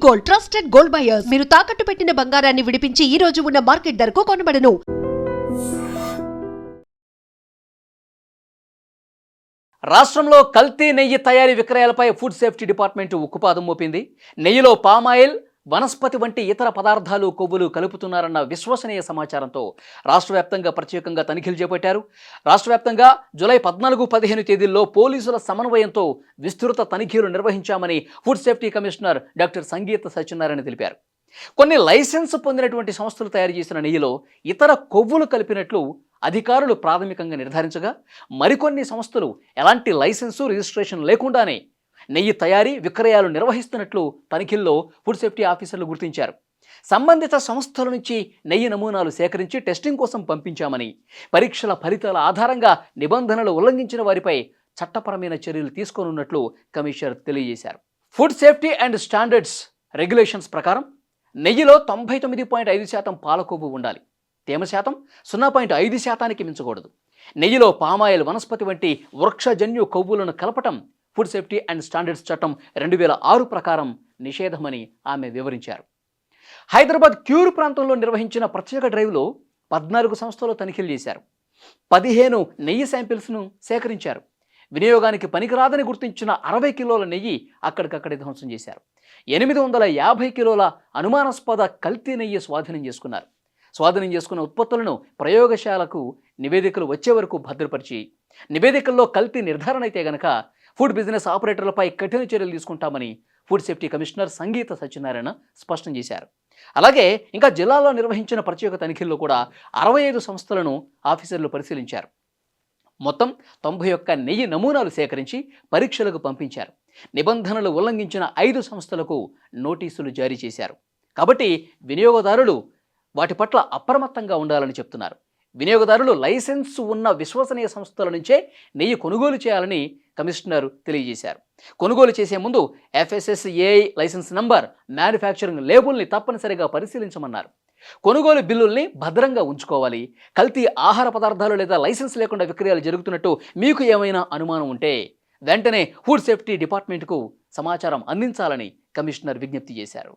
Gold, trusted gold buyers. మీరు తాకట్టు పెట్టిన బంగారాన్ని విడిపించి ఈ రోజు ఉన్న మార్కెట్ ధరకు కొనబడను. రాష్ట్రంలో కల్తీ నెయ్యి తయారీ విక్రయాలపై ఫుడ్ సేఫ్టీ డిపార్ట్మెంట్ ఉక్కుపాదం మోపింది. నెయ్యిలో పామాయిల్, వనస్పతి వంటి ఇతర పదార్థాలు, కొవ్వులు కలుపుతున్నారన్న విశ్వసనీయ సమాచారంతో రాష్ట్ర వ్యాప్తంగా ప్రత్యేకంగా తనిఖీలు చేపట్టారు. రాష్ట్ర వ్యాప్తంగా జూలై 14-15 తేదీల్లో పోలీసుల సమన్వయంతో విస్తృత తనిఖీలు నిర్వహించామని ఫుడ్ సేఫ్టీ కమిషనర్ డాక్టర్ సంగీత సత్యనారాయణ తెలిపారు. కొన్ని లైసెన్స్ పొందినటువంటి సంస్థలు తయారు చేసిన నెయ్యిలో ఇతర కొవ్వులు కలిపినట్లు అధికారులు ప్రాథమికంగా నిర్ధారించగా, మరికొన్ని సంస్థలు ఎలాంటి లైసెన్సు, రిజిస్ట్రేషన్ లేకుండానే నెయ్యి తయారీ, విక్రయాలు నిర్వహిస్తున్నట్లు తనిఖీల్లో ఫుడ్ సేఫ్టీ ఆఫీసర్లు గుర్తించారు. సంబంధిత సంస్థల నుంచి నెయ్యి నమూనాలు సేకరించి టెస్టింగ్ కోసం పంపించామని, పరీక్షల ఫలితాల ఆధారంగా నిబంధనలు ఉల్లంఘించిన వారిపై చట్టపరమైన చర్యలు తీసుకోనున్నట్లు కమిషనర్ తెలియజేశారు. Food safety and standards regulations ప్రకారం నెయ్యిలో 99.5% పాల కొవ్వు ఉండాలి. తేమ శాతం 0.5%కి మించకూడదు. నెయ్యిలో పామాయిల్, వనస్పతి వంటి వృక్షజన్యు కొవ్వులను కలపటం ఫుడ్ సేఫ్టీ అండ్ స్టాండర్డ్స్ చట్టం 2006 ప్రకారం నిషేధమని ఆమె వివరించారు. హైదరాబాద్ క్యూర్ ప్రాంతంలో నిర్వహించిన ప్రత్యేక డ్రైవ్లో 14 సంస్థలు తనిఖీలు చేశారు. 15 నెయ్యి శాంపిల్స్ను సేకరించారు. వినియోగానికి పనికిరాదని గుర్తించిన 60 కిలోల నెయ్యి అక్కడికక్కడే ధ్వంసం చేశారు. 850 కిలోల అనుమానాస్పద కల్తీ నెయ్యి స్వాధీనం చేసుకున్నారు. స్వాధీనం చేసుకున్న ఉత్పత్తులను ప్రయోగశాలకు నివేదికలు వచ్చే వరకు భద్రపరిచి, నివేదికల్లో కల్తీ నిర్ధారణ అయితే గనక ఫుడ్ బిజినెస్ ఆపరేటర్లపై కఠిన చర్యలు తీసుకుంటామని ఫుడ్ సేఫ్టీ కమిషనర్ సంగీత సత్యనారాయణ స్పష్టం చేశారు. అలాగే ఇంకా జిల్లాలో నిర్వహించిన ప్రత్యేక తనిఖీల్లో కూడా 65 సంస్థలను ఆఫీసర్లు పరిశీలించారు. మొత్తం 91 నెయ్యి నమూనాలు సేకరించి పరీక్షలకు పంపించారు. నిబంధనలు ఉల్లంఘించిన 5 సంస్థలకు నోటీసులు జారీ చేశారు. కాబట్టి వినియోగదారులు వాటి పట్ల అప్రమత్తంగా ఉండాలని చెప్తున్నారు. వినియోగదారులు లైసెన్స్ ఉన్న విశ్వసనీయ సంస్థల నుంచే నెయ్యి కొనుగోలు చేయాలని కమిషనర్ తెలియజేశారు. కొనుగోలు చేసే ముందు FSSAI లైసెన్స్ నంబర్, మ్యానుఫ్యాక్చరింగ్ లేబుల్ని తప్పనిసరిగా పరిశీలించమన్నారు. కొనుగోలు బిల్లుల్ని భద్రంగా ఉంచుకోవాలి. కల్తీ ఆహార పదార్థాలు లేదా లైసెన్స్ లేకుండా విక్రయాలు జరుగుతున్నట్టు మీకు ఏమైనా అనుమానం ఉంటే వెంటనే ఫుడ్ సేఫ్టీ డిపార్ట్మెంట్కు సమాచారం అందించాలని కమిషనర్ విజ్ఞప్తి చేశారు.